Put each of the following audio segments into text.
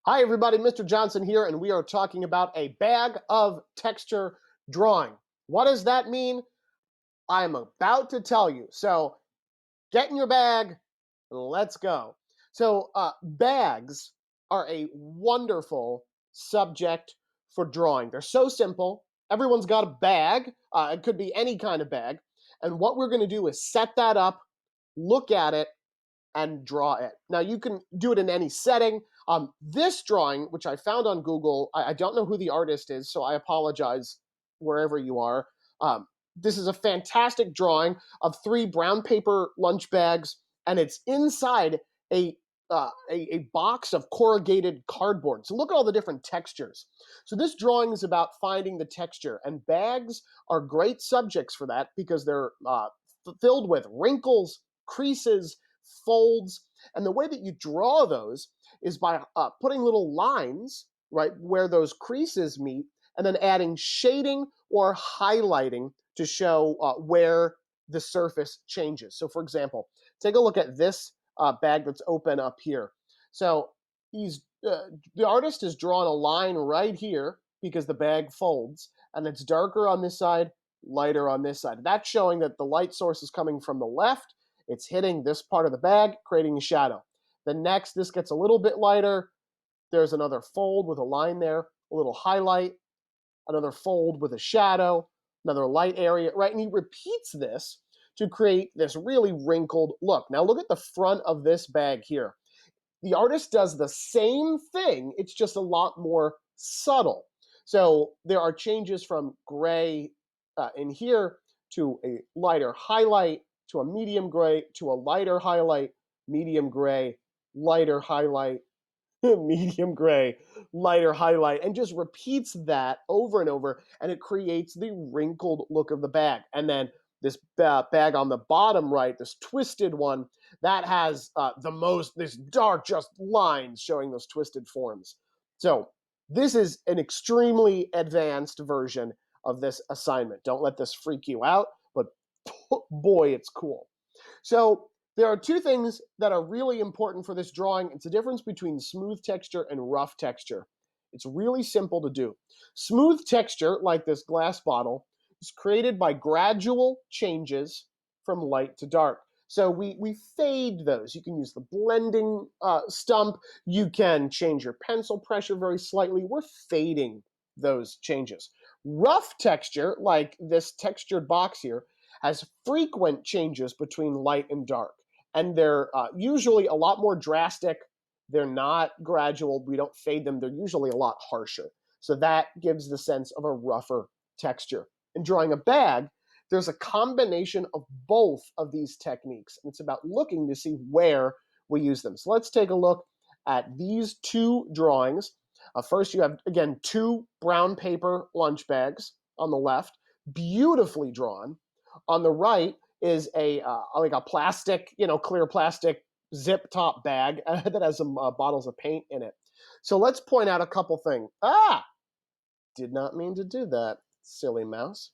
Hi everybody, Mr. Johnson here, and we are talking about a bag of texture drawing. What does that mean? I'm about to tell you. So get in your bag, let's go. Bags are a wonderful subject for drawing. They're so simple. Everyone's got a bag. It could be any kind of bag. And what we're going to do is set that up, look at it, and draw it. Now you can do it in any setting. This drawing, which I found on Google, I don't know who the artist is, so I apologize wherever you are. This is a fantastic drawing of three brown paper lunch bags, and it's inside a box of corrugated cardboard. So look at all the different textures. So this drawing is about finding the texture, and bags are great subjects for that because they're filled with wrinkles, creases, folds. And the way that you draw those is by putting little lines, right, where those creases meet, and then adding shading or highlighting to show where the surface changes. So, for example, take a look at this bag that's open up here. So the artist has drawn a line right here because the bag folds, and it's darker on this side, lighter on this side. That's showing that the light source is coming from the left. It's hitting this part of the bag, creating a shadow. Then next, this gets a little bit lighter. There's another fold with a line there, a little highlight, another fold with a shadow, another light area, right? And he repeats this to create this really wrinkled look. Now look at the front of this bag here. The artist does the same thing, it's just a lot more subtle. So there are changes from gray in here to a lighter highlight, to a medium gray, to a lighter highlight, medium gray, lighter highlight, medium gray, lighter highlight, and just repeats that over and over, and it creates the wrinkled look of the bag. And then this bag on the bottom right, this twisted one, that has this dark just lines showing those twisted forms. So this is an extremely advanced version of this assignment. Don't let this freak you out, but boy, it's cool. So there are two things that are really important for this drawing. It's the difference between smooth texture and rough texture. It's really simple to do. Smooth texture, like this glass bottle, is created by gradual changes from light to dark. So we fade those. You can use the blending stump. You can change your pencil pressure very slightly. We're fading those changes. Rough texture, like this textured box here, has frequent changes between light and dark. And they're usually a lot more drastic. They're not gradual. We don't fade them. They're usually a lot harsher. So that gives the sense of a rougher texture. In drawing a bag, there's a combination of both of these techniques. And it's about looking to see where we use them. So let's take a look at these two drawings. First, you have, again, two brown paper lunch bags on the left, beautifully drawn. On the right is like a plastic, clear plastic zip top bag that has some bottles of paint in it. So let's point out a couple things. Did not mean to do that, silly mouse.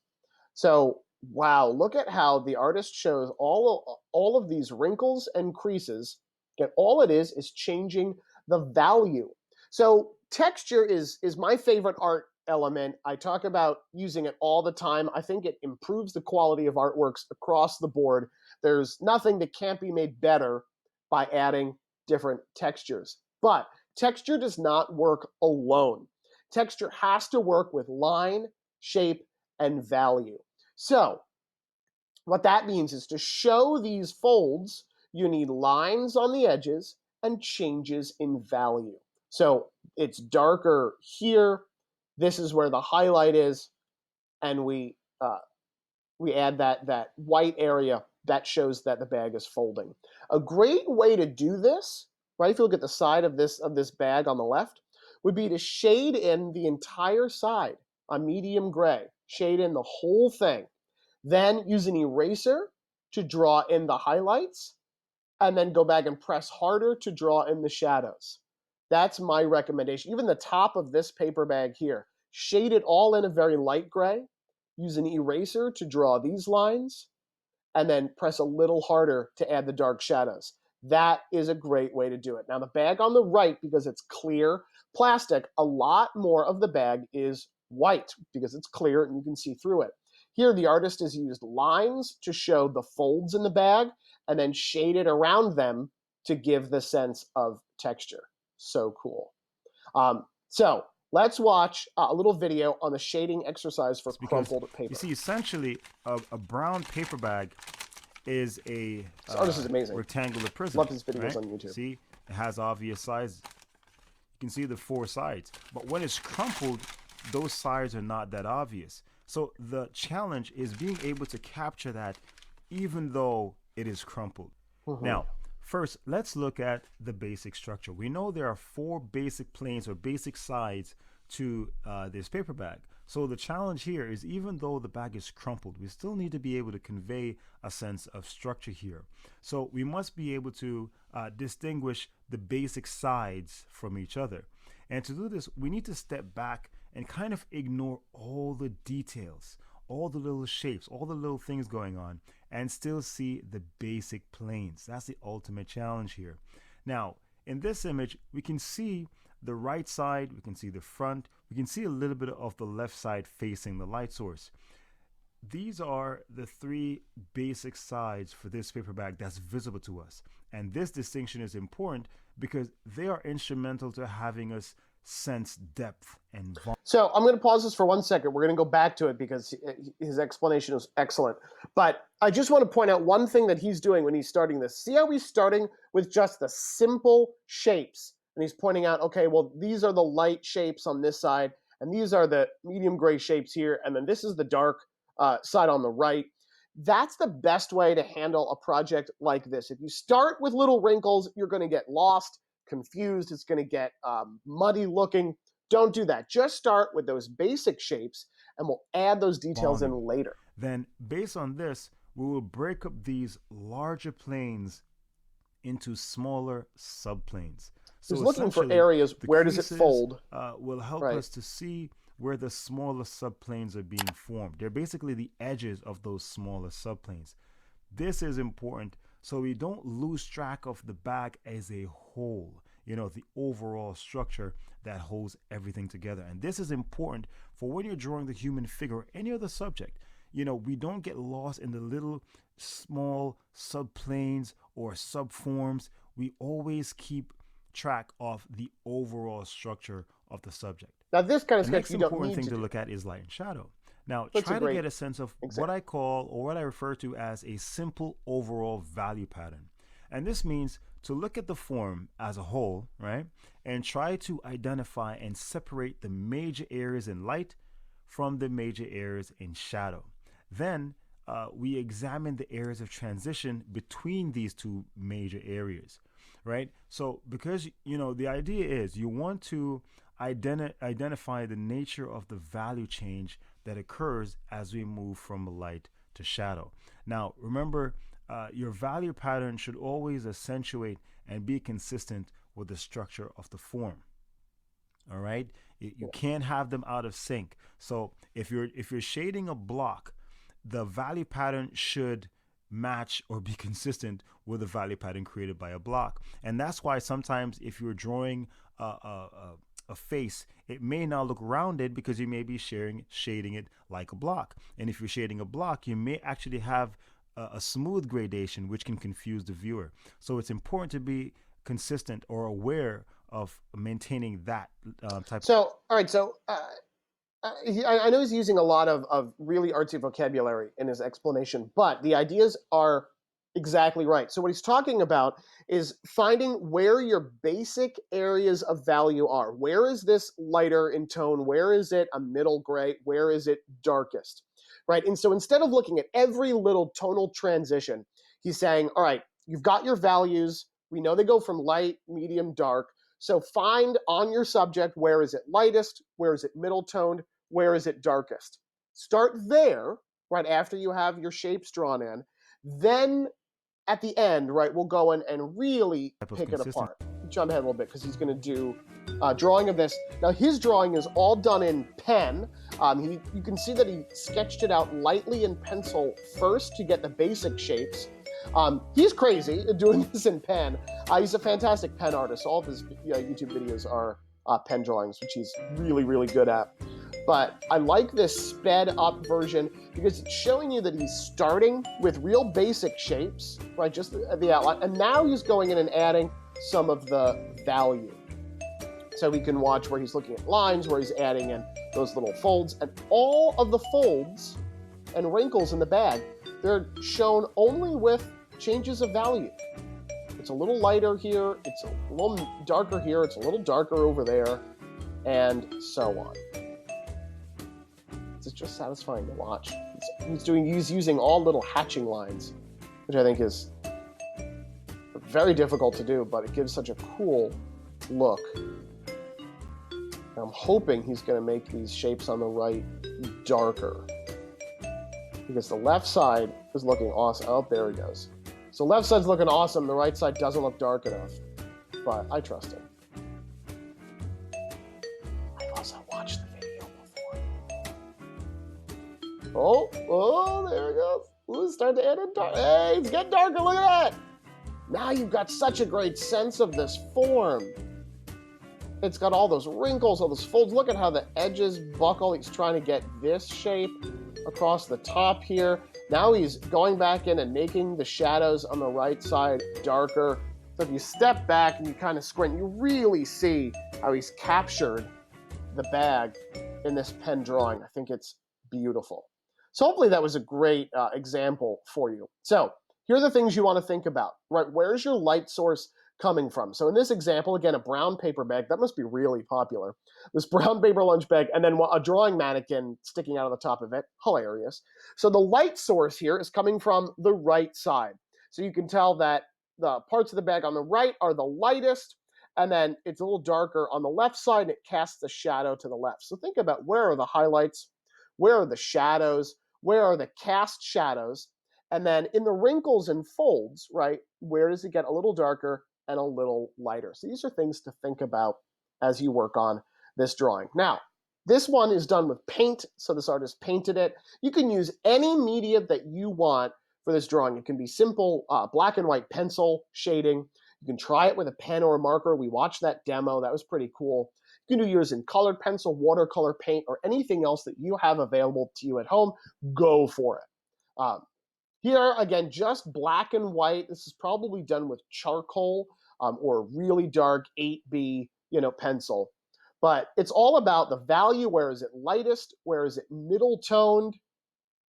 So wow, look at how the artist shows all of these wrinkles and creases, and all it is changing the value. So texture is my favorite art element. I talk about using it all the time. I think it improves the quality of artworks across the board. There's nothing that can't be made better by adding different textures. But texture does not work alone. Texture has to work with line, shape, and value. So what that means is to show these folds, you need lines on the edges and changes in value. So it's darker here. This is where the highlight is, and we add that white area that shows that the bag is folding. A great way to do this, right? If you look at the side of this bag on the left, would be to shade in the entire side, a medium gray, shade in the whole thing. Then use an eraser to draw in the highlights, and then go back and press harder to draw in the shadows. That's my recommendation. Even the top of this paper bag here, shade it all in a very light gray, use an eraser to draw these lines, and then press a little harder to add the dark shadows. that is a great way to do it. Now the bag on the right, because it's clear plastic, a lot more of the bag is white because it's clear and you can see through it. Here the artist has used lines to show the folds in the bag and then shaded around them to give the sense of texture. So cool. So let's watch a little video on the shading exercise for crumpled paper. You see, essentially, a brown paper bag is a this is amazing. rectangular prism. Love his videos right? on YouTube. See, it has obvious sides. You can see the 4 sides. But when it's crumpled, those sides are not that obvious. So the challenge is being able to capture that even though it is crumpled. Now, first, let's look at the basic structure. We know there are 4 basic planes or basic sides to this paper bag. So the challenge here is, even though the bag is crumpled, we still need to be able to convey a sense of structure here. So we must be able to distinguish the basic sides from each other. And to do this, we need to step back and kind of ignore all the details, all the little shapes, all the little things going on, and still see the basic planes. That's the ultimate challenge here. Now, in this image, we can see the right side, we can see the front, we can see a little bit of the left side facing the light source. These are the 3 basic sides for this paper bag that's visible to us. And this distinction is important because they are instrumental to having us sense depth and volume. So I'm going to pause this for 1 second. We're going to go back to it because his explanation is excellent. But I just want to point out one thing that he's doing when he's starting this. See how he's starting with just the simple shapes. And he's pointing out, okay, well, these are the light shapes on this side, and these are the medium gray shapes here, and then this is the dark side on the right. That's the best way to handle a project like this. If you start with little wrinkles, you're going to get lost, confused. It's going to get muddy looking. Don't do that. Just start with those basic shapes, and we'll add those details in later. Then, based on this, we will break up these larger planes into smaller subplanes. So he's looking for areas, where does it fold? Will help us to see where the smaller subplanes are being formed. They're basically the edges of those smaller subplanes. This is important so we don't lose track of the bag as a whole, you know, the overall structure that holds everything together. And this is important for when you're drawing the human figure or any other subject. You know, we don't get lost in the little small subplanes or subforms. We always keep track of the overall structure of the subject. Now this kind of sketch, you don't need to do. The next important thing to look at is light and shadow. Now, try to get a sense of what I call, or what I refer to as, a simple overall value pattern. And this means to look at the form as a whole, right? And try to identify and separate the major areas in light from the major areas in shadow. Then we examine the areas of transition between these 2 major areas, right? So because, you know, the idea is you want to identify the nature of the value change that occurs as we move from light to shadow. Now, remember, your value pattern should always accentuate and be consistent with the structure of the form. All right, you can't have them out of sync. So if you're shading a block, the value pattern should match or be consistent with the value pattern created by a block. And that's why sometimes if you're drawing a face, it may not look rounded because you may be shading it like a block. And if you're shading a block, you may actually have a smooth gradation, which can confuse the viewer. So it's important to be consistent or aware of maintaining that type. So, all right. So I know he's using a lot of really artsy vocabulary in his explanation, but the ideas are exactly right. So what he's talking about is finding where your basic areas of value are. Where is this lighter in tone? Where is it a middle gray? Where is it darkest? Right? And so instead of looking at every little tonal transition, he's saying, all right, you've got your values. We know they go from light, medium, dark. So find on your subject, where is it lightest? Where is it middle toned? Where is it darkest? Start there, right after you have your shapes drawn in. Then at the end, right, we'll go in and really pick it apart. Jump ahead a little bit because he's going to do drawing of this. Now his drawing is all done in pen. You can see that he sketched it out lightly in pencil first to get the basic shapes. He's crazy doing this in pen. He's a fantastic pen artist. All of his YouTube videos are pen drawings, which he's really, really good at. But I like this sped up version because it's showing you that he's starting with real basic shapes, right? Just the outline. And now he's going in and adding some of the value. So we can watch where he's looking at lines, where he's adding in those little folds. And all of the folds and wrinkles in the bag, they're shown only with changes of value. It's a little lighter here, it's a little darker here, it's a little darker over there, and so on. It's just satisfying to watch. He's using all little hatching lines, which I think is very difficult to do, but it gives such a cool look. And I'm hoping he's going to make these shapes on the right darker, because the left side is looking awesome. Oh, there he goes. So left side's looking awesome. The right side doesn't look dark enough, but I trust him. I've also watched the video before. Oh, there it goes. Ooh, it's starting to add in dark. Hey, it's getting darker. Look at that. Now you've got such a great sense of this form. It's got all those wrinkles, all those folds. Look at how the edges buckle. He's trying to get this shape across the top here. Now he's going back in and making the shadows on the right side darker. So if you step back and you kind of squint, you really see how he's captured the bag in this pen drawing. I think it's beautiful. So hopefully that was a great example for you. So here are the things you want to think about, right? Where's your light source coming from? So in this example, again, a brown paper bag. That must be really popular. This brown paper lunch bag, and then a drawing mannequin sticking out of the top of it. Hilarious. So the light source here is coming from the right side. So you can tell that the parts of the bag on the right are the lightest, and then it's a little darker on the left side, and it casts a shadow to the left. So think about, where are the highlights? Where are the shadows? Where are the cast shadows? And then in the wrinkles and folds, right, where does it get a little darker and a little lighter? So these are things to think about as you work on this drawing. Now, this one is done with paint, so this artist painted it. You can use any media that you want for this drawing. It can be simple black and white pencil shading. You can try it with a pen or a marker. We watched that demo. That was pretty cool. You can do yours in colored pencil, watercolor paint, or anything else that you have available to you at home. Go for it. Here, again, just black and white. This is probably done with charcoal or really dark 8B, pencil. But it's all about the value. Where is it lightest? Where is it middle toned?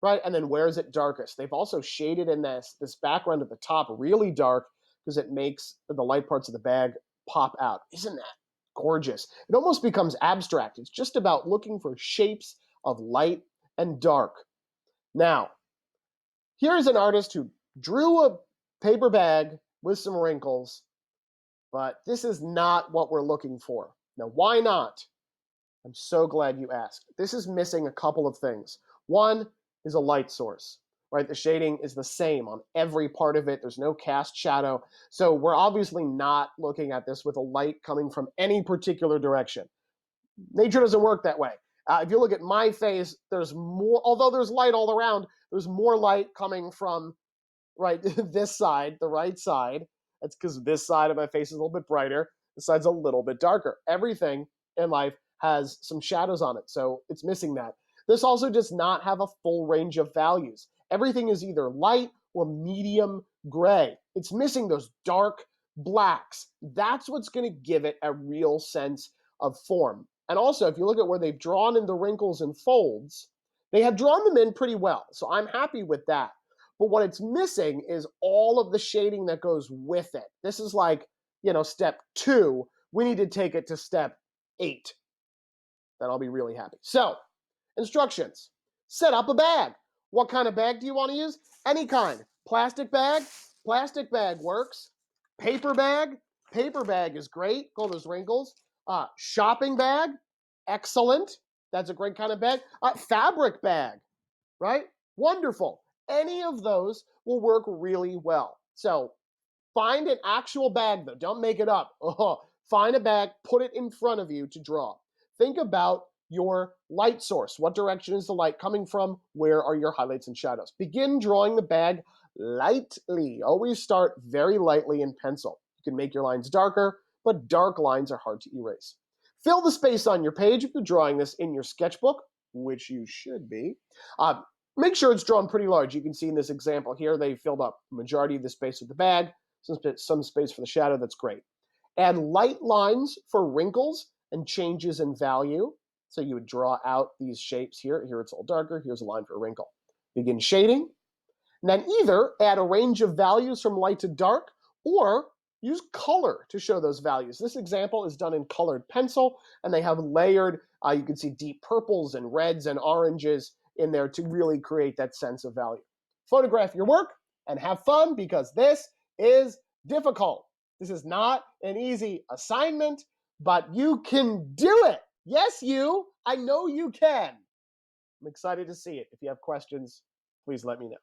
Right? And then where is it darkest? They've also shaded in this background at the top really dark because it makes the light parts of the bag pop out. Isn't that gorgeous? It almost becomes abstract. It's just about looking for shapes of light and dark. Now, here's an artist who drew a paper bag with some wrinkles, but this is not what we're looking for. Now, why not? I'm so glad you asked. This is missing a couple of things. One is a light source, right? The shading is the same on every part of it. There's no cast shadow. So we're obviously not looking at this with a light coming from any particular direction. Nature doesn't work that way. If you look at my face, there's more, although there's light all around, there's more light coming from, right, this side, the right side. That's because this side of my face is a little bit brighter. This side's a little bit darker. Everything in life has some shadows on it, so it's missing that. This also does not have a full range of values. Everything is either light or medium gray. It's missing those dark blacks. That's what's going to give it a real sense of form. And also, if you look at where they've drawn in the wrinkles and folds, they have drawn them in pretty well. So I'm happy with that. But what it's missing is all of the shading that goes with it. This is like, step 2. We need to take it to step 8. Then I'll be really happy. So, instructions. Set up a bag. What kind of bag do you want to use? Any kind. Plastic bag works. Paper bag is great. All those wrinkles. Shopping bag, excellent. That's a great kind of bag. Fabric bag, right? Wonderful. Any of those will work really well. So find an actual bag, though. Don't make it up. Find a bag, put it in front of you to draw. Think about your light source. What direction is the light coming from? Where are your highlights and shadows? Begin drawing the bag lightly. Always start very lightly in pencil. You can make your lines darker, but dark lines are hard to erase. Fill the space on your page if you're drawing this in your sketchbook, which you should be. Make sure it's drawn pretty large. You can see in this example here, they filled up the majority of the space with the bag, some space for the shadow. That's great. Add light lines for wrinkles and changes in value. So you would draw out these shapes here. Here it's all darker. Here's a line for a wrinkle. Begin shading. And then either add a range of values from light to dark or use color to show those values. This example is done in colored pencil, and they have layered, you can see deep purples and reds and oranges in there to really create that sense of value. Photograph your work and have fun, because this is difficult. This is not an easy assignment, but you can do it. Yes, you. I know you can. I'm excited to see it. If you have questions, please let me know.